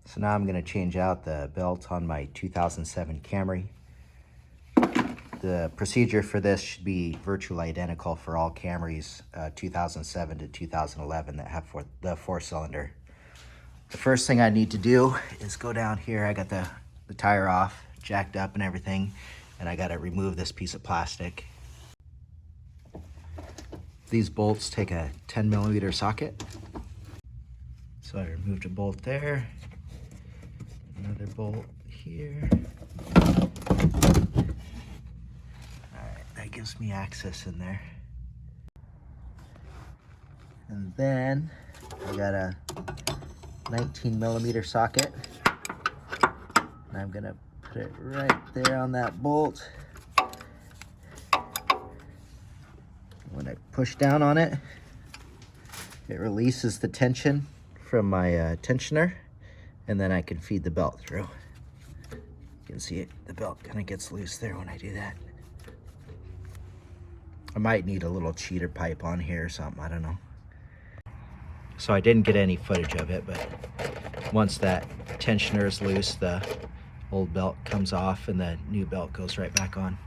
So now I'm going to change out the belt on my 2007 Camry. The procedure for this should be virtually identical for all Camrys 2007 to 2011 that have the four-cylinder. The first thing I need to do is go down here. I got the tire off, jacked up and everything, and I got to remove this piece of plastic. These bolts take a 10mm socket. So I removed a bolt there, another bolt here. That gives me access in there. And then I got a 19mm socket. And I'm gonna put it right there on that bolt. When I push down on it, it releases the tension from my tensioner, and then I can feed the belt through. You can see it, the belt kind of gets loose there when I do that. I might need a little cheater pipe on here or something, I don't know. So I didn't get any footage of it, but once that tensioner is loose, the old belt comes off and the new belt goes right back on.